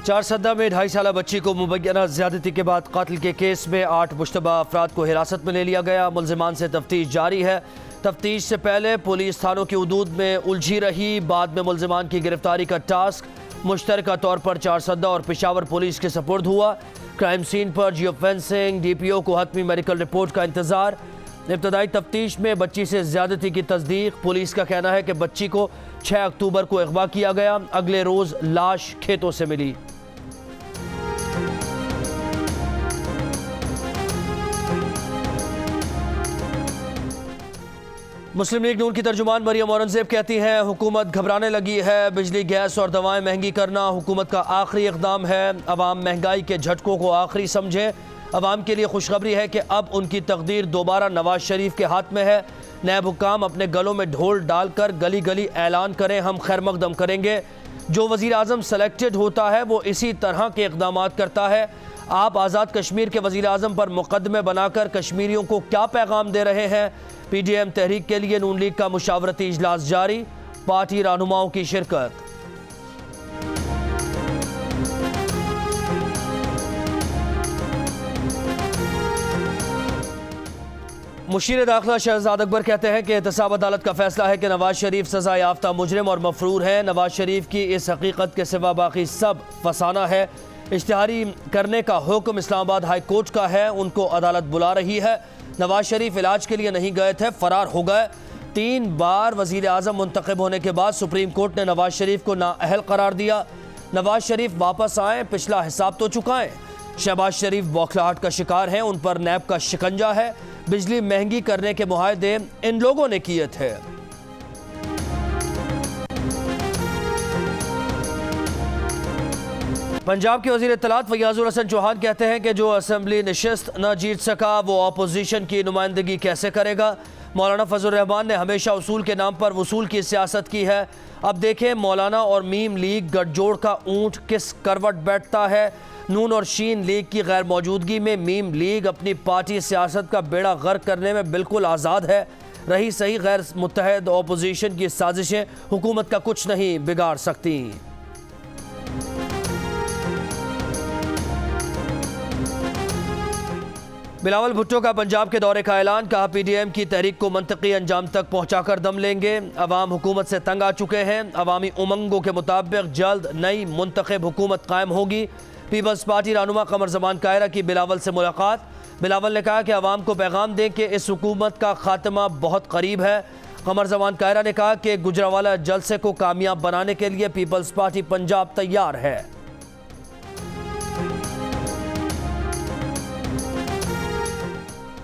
चारसद्दा में 2.5 साल बच्ची को मुबैना ज्यादती के बाद कत्ल के केस में 8 मुश्तबा अफराद को हिरासत में ले लिया गया। मुल्जिमान से तफ्तीश जारी है। तफ्तीश से पहले पुलिस थानों की हदूद में उलझी रही। बाद में मुल्जिमान की गिरफ्तारी का टास्क मुश्तरका तौर पर चारसद्दा और पेशावर पुलिस के सपुर्द हुआ। क्राइम सीन पर जियो फेंसिंग DPO को हतमी मेडिकल रिपोर्ट का इंतजार। इब्तदाई तफ्तीश में बच्ची से ज्यादती की तस्दीक। पुलिस का कहना है कि बच्ची को 6 अक्टूबर को अगवा किया गया। अगले रोज लाश खेतों से मिली। मुस्लिम लीग नून की तर्जुमान मरियम औरंगजेब कहती हैं, हुकूमत घबराने लगी है। बिजली, गैस और दवाएं महंगी करना हुकूमत का आखिरी इक़दाम है। अवाम महंगाई के झटकों को आखिरी समझे। अवाम के लिए खुशखबरी है कि अब उनकी तकदीर दोबारा नवाज शरीफ के हाथ में है। नैब हुक्काम अपने गलों में ढोल डालकर गली गली ऐलान करें, हम खैर मकदम करेंगे। जो वज़ीर आज़म सेलेक्टेड होता है वो इसी तरह के इक़दाम करता है। आप आज़ाद कश्मीर के वज़ीर आज़म पर मुकदमे बनाकर कश्मीरियों को क्या पैगाम दे रहे हैं? PDM तहरीक के लिए नून लीग का मुशावरती इजलास जारी। पार्टी रहनुमाओं की शिरकत। मुशीर दाखिला शहजाद अकबर कहते हैं कि एहतसाब अदालत का फैसला है कि नवाज शरीफ सजा याफ्ता मुजरिम और मफरूर है। नवाज शरीफ की इस हकीकत के सिवा बाकी सब फसाना है। इश्तिहारी करने का हुक्म इस्लामाबाद हाई कोर्ट का है। उनको अदालत बुला रही है। नवाज शरीफ इलाज के लिए नहीं गए थे, फरार हो गए। 3 बार वज़ीर आज़म मुंतखब होने के बाद सुप्रीम कोर्ट ने नवाज शरीफ को नाअहल करार दिया। नवाज शरीफ वापस आए, पिछला हिसाब तो चुकाएं। शहबाज शरीफ बौखलाहट का शिकार हैं, उन पर नैब का शिकंजा है। बिजली महंगी करने के मुआहदे इन लोगों ने किए थे। पंजाब के वज़ीर इत्तलात फयाजुल हसन चौहान कहते हैं कि जो असम्बली नशिस्त न जीत सका वो अपोजिशन की नुमाइंदगी कैसे करेगा? मौलाना फजल रहमान ने हमेशा उसूल के नाम पर वसूल की सियासत की है। अब देखें मौलाना और मीम लीग गठजोड़ का ऊंट किस करवट बैठता है। नून और शीन लीग की गैर मौजूदगी में मीम लीग अपनी पार्टी सियासत का बेड़ा गर्क करने में बिल्कुल आज़ाद है। रही सही गैर मुत्तहद अपोजिशन की साजिशें हुकूमत का कुछ नहीं बिगाड़ सकती। बिलावल भुट्टो का पंजाब के दौरे का ऐलान। कहा PDM की तहरीक को मंतकी अंजाम तक पहुंचाकर दम लेंगे। अवाम हुकूमत से तंग आ चुके हैं। अवामी उमंगों के मुताबिक जल्द नई मुंतखब हुकूमत कायम होगी। पीपल्स पार्टी रहनुमा कमर जमान कायरा की बिलावल से मुलाकात। बिलावल ने कहा कि अवाम को पैगाम दें कि इस हुकूमत का खात्मा बहुत करीब है। कमर जमान कायरा ने कहा कि गुजरावाला जलसे को कामयाब बनाने के लिए पीपल्स पार्टी पंजाब तैयार है।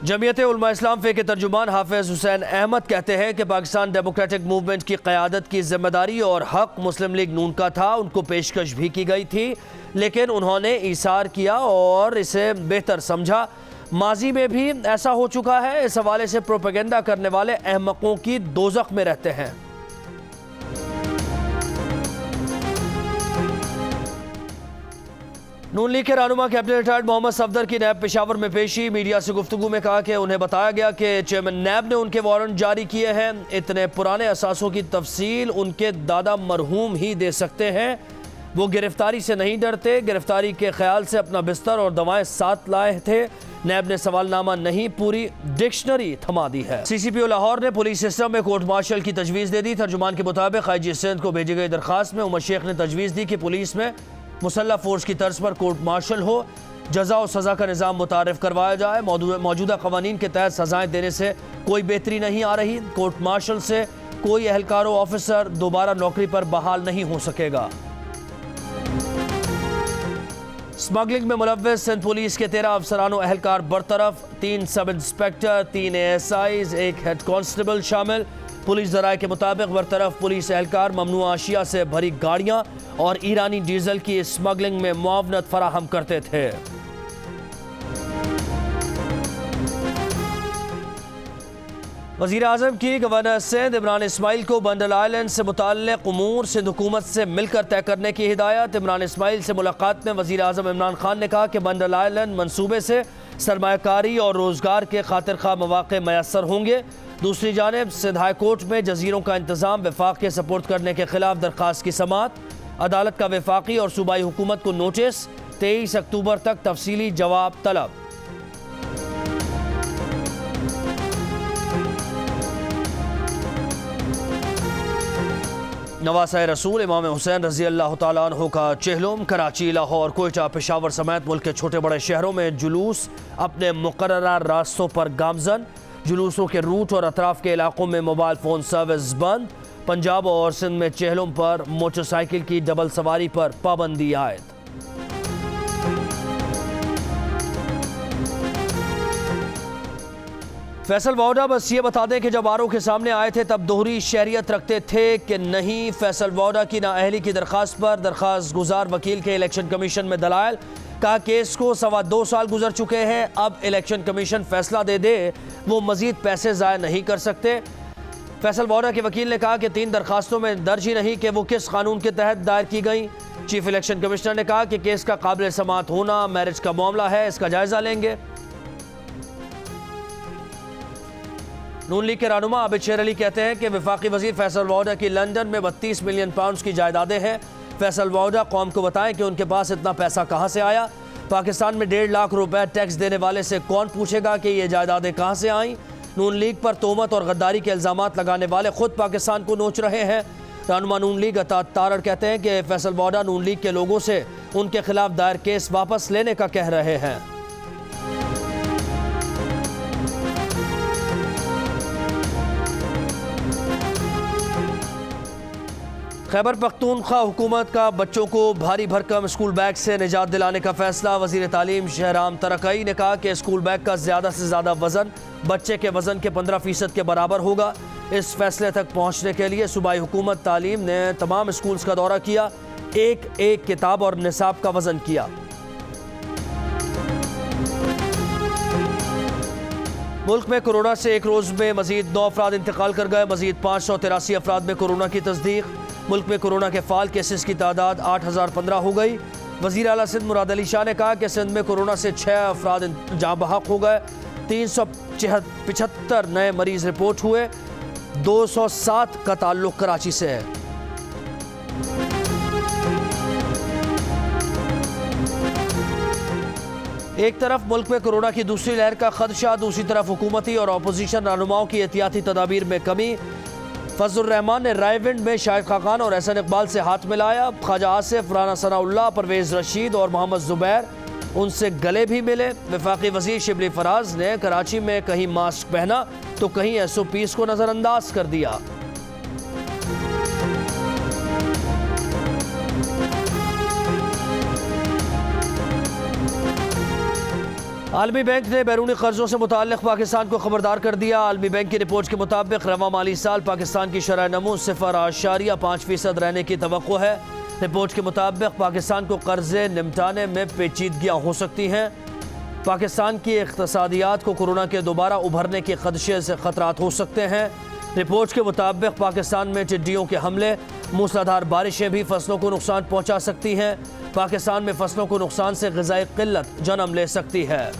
जमीयत उलमा इस्लाम फे के तर्जुमान हाफिज हुसैन अहमद कहते हैं कि पाकिस्तान डेमोक्रेटिक मूवमेंट की क़यादत की जिम्मेदारी और हक मुस्लिम लीग नून का था। उनको पेशकश भी की गई थी लेकिन उन्होंने ईसार किया और इसे बेहतर समझा। माजी में भी ऐसा हो चुका है। इस हवाले से प्रोपेगेंडा करने वाले अहमकों की दोज़ख में रहते हैं। नून लीग के रहनुमा कैप्टन रिटायर्ड मोहम्मद सफदर की नैब पेशावर में पेशी। मीडिया से गुफ्तगू में कहा कि उन्हें बताया गया कि चेयरमैन नैब ने उनके वारंट जारी किए हैं। इतने पुराने असासों की तफसील उनके दादा मरहूम ही दे सकते हैं। वो गिरफ्तारी से नहीं डरते। गिरफ्तारी के ख्याल से अपना बिस्तर और दवाएं साथ लाए थे। नैब ने सवालनामा नहीं, पूरी डिक्शनरी थमा दी है। CCPO लाहौर ने पुलिस सिस्टम में कोर्ट मार्शल की तजवीज़ दे दी। तर्जुमान के मुताबिक IG सिंध को भेजी गई दरखास्त में उमर शेख ने तजवीज़ दी कि पुलिस में मुसल्लह फोर्स की तर्ज पर कोर्ट मार्शल हो। जजा और सज़ा का निज़ाम मुतारिफ करवाया जाए। मौजूदा कवानीन के तहत सज़ाएँ देने से कोई बेहतरी नहीं आ रही। कोर्ट मार्शल से कोई एहलकार ऑफिसर दोबारा नौकरी पर बहाल नहीं हो सकेगा। स्मगलिंग में मुलव्वस सिंध पुलिस के 13 अफसरान और एहलकार बरतरफ। 3 sub inspector, 3 ASIs, 1 head constable शामिल। पुलिस ज़राए के मुताबिक बरतरफ पुलिस एहलकार ममनुआ अशिया से भरी गाड़ियाँ और ईरानी डीजल की स्मगलिंग में मुआवनत फराहम करते थे। वज़ीर आज़म की गवर्नर सिंध इमरान इस्माइल को बंडल आइलैंड से मुताल्लिक़ उमूर सिंध हुकूमत से मिलकर तय करने की हिदायत। इमरान इस्माइल से मुलाकात में वज़ीर आज़म इमरान खान ने कहा कि बंडल आइलैंड मनसूबे से सरमायाकारी और रोज़गार के खातिर खा मौक़े मैसर होंगे। दूसरी जानिब सिंध हाई कोर्ट में जजीरों का इंतज़ाम वफाक के सपोर्ट करने के खिलाफ दरख्वास्त की समाअत। अदालत का वफाकी और सूबाई हुकूमत को नोटिस, 23 अक्टूबर तक तफसीली जवाब तलब। नवासा रसूल इमाम हुसैन रजी अल्लाह तआला अन्हु का चेहलुम कराची, लाहौर, कोयटा, पेशावर समेत मुल्क के छोटे बड़े शहरों में जुलूस अपने मुकर्ररा रास्तों पर गामजन। जुलूसों के रूट और अतराफ के इलाकों में मोबाइल फ़ोन सर्विस बंद। पंजाब और सिंध में चेहलुम पर मोटरसाइकिल की डबल सवारी पर पाबंदी आयद। फैसल वाउडा बस ये बता दें कि जब आरओ के सामने आए थे तब दोहरी शहरियत रखते थे कि नहीं। फैसल वाउडा की नाअहली की दरख्वास्त पर दरख्वास्त गुजार वकील के इलेक्शन कमीशन में दलाइल। कहा केस को 2.25 साल गुजर चुके हैं, अब इलेक्शन कमीशन फैसला दे दे, वो मजीद पैसे ज़ाया नहीं कर सकते। फैसल वाउडा के वकील ने कहा कि 3 दरखास्तों में दर्ज ही नहीं कि वो किस कानून के तहत दायर की गई। चीफ इलेक्शन कमिश्नर ने कहा कि केस का काबिल समाअत होना मैरिज का मामला है, इसका जायजा लेंगे। नून लीग के रहनुमा आबिद शेर अली कहते हैं कि वफाकी वजीर फैसल वाउडा की लंदन में 32 मिलियन पाउंड की जायदादें हैं। फैसल वाउडा कौम को बताएं कि उनके पास इतना पैसा कहां से आया। पाकिस्तान में 1.5 लाख रुपए टैक्स देने वाले से कौन पूछेगा कि ये जायदादें कहां से आईं। नून लीग पर तोहमत और गद्दारी के इल्जामात लगाने वाले खुद पाकिस्तान को नोच रहे हैं। रहनुमा नून लीग अता तारड़ कहते हैं कि फैसल वाउडा नून लीग के लोगों से उनके खिलाफ दायर केस वापस लेने का कह रहे हैं। खैबर पख्तूनख्वा हुकूमत का बच्चों को भारी भरकम स्कूल बैग से निजात दिलाने का फैसला। वजीर तालीम शहराम तरकई ने कहा कि स्कूल बैग का ज़्यादा से ज़्यादा वज़न बच्चे के वज़न के 15% के बराबर होगा। इस फैसले तक पहुँचने के लिए सूबाई हुकूमत तालीम ने तमाम स्कूल्स का दौरा किया, एक किताब और निसाब का वज़न किया। मुल्क में कोरोना से एक रोज़ में मजीद 9 अफराद इंतकाल कर गए। मजीद 583 अफराद में कोरोना की तस्दीक। मुल्क में कोरोना के फाल केसेस की तादाद 8015 हो गई। वज़ीर आला सिंध मुराद अली शाह ने कहा कि सिंध में कोरोना से 6 अफराद जाँ बहक हो गए। 375 नए मरीज रिपोर्ट हुए। 207 का ताल्लुक कराची से है। एक तरफ मुल्क में कोरोना की दूसरी लहर का खदशा, दूसरी तरफ हुकूमती और अपोजिशन रहनुमाओं की एहतियाती तदाबीर में कमी। फजलुर रहमान ने रायविंड में शाहिद खाकान और एहसन इकबाल से हाथ मिलाया। ख्वाजा आसिफ, राना सनाउल्लाह, परवेज रशीद और मोहम्मद जुबैर उनसे गले भी मिले। वफाकी वजीर शिबली फराज ने कराची में कहीं मास्क पहना तो कहीं SOPs को नज़रअंदाज कर दिया। आलमी बैंक ने बैरूनी कर्जों से मुताल्लिक़ पाकिस्तान को खबरदार कर दिया। आलमी बैंक की रिपोर्ट के मुताबिक रवा माली साल पाकिस्तान की शरह नमू 0.5% रहने की तवक्को है। रिपोर्ट के मुताबिक पाकिस्तान को कर्जे निपटाने में पेचीदगियाँ हो सकती हैं। पाकिस्तान की इक़्तिसादियात को कोरोना के दोबारा उभरने के खदशे से ख़तरात हो सकते हैं। रिपोर्ट के मुताबिक पाकिस्तान में टिड्डियों के हमले, मूसलाधार बारिशें भी फसलों को नुकसान पहुँचा सकती हैं। पाकिस्तान में फसलों को नुकसान से ग़िज़ाई क़िल्लत जन्म ले सकती है।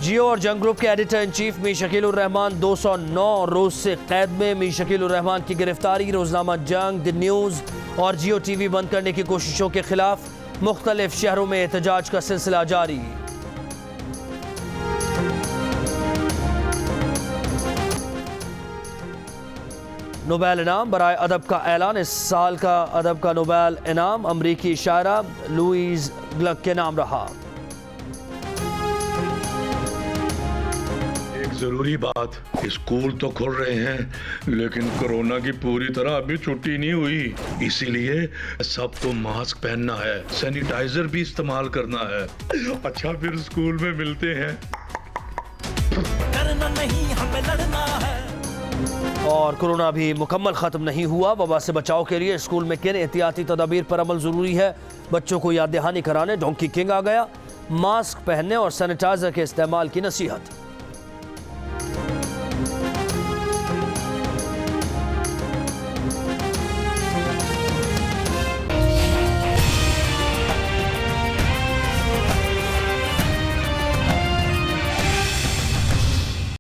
जियो और जंग ग्रुप के editor in chief Mir Shakilur Rahman 209 रोज से कैद में। मीर शकीलुर रहमान की गिरफ्तारी, रोजनामा जंग, द न्यूज़ और जियो TV बंद करने की कोशिशों के खिलाफ मुख्तलिफ शहरों में एहतजाज का सिलसिला जारी। नोबेल इनाम बराए अदब का ऐलान। इस साल का अदब का नोबेल इनाम अमरीकी शायरा लुईज ग्लक के नाम रहा। जरूरी बात, स्कूल तो खुल रहे हैं लेकिन कोरोना की पूरी तरह अभी छुट्टी नहीं हुई, इसीलिए सबको मास्क पहनना है, सैनिटाइजर भी इस्तेमाल करना है। अच्छा फिर स्कूल में मिलते हैं। डरना नहीं, हमें लड़ना है। और कोरोना भी मुकम्मल ख़त्म नहीं हुआ। वबा से बचाव के लिए स्कूल में किन एहतियाती तदाबीर पर अमल ज़रूरी है, बच्चों को याद दहानी कराने डोंकी किंग आ गया। मास्क पहनने और सैनिटाइजर के इस्तेमाल की नसीहत।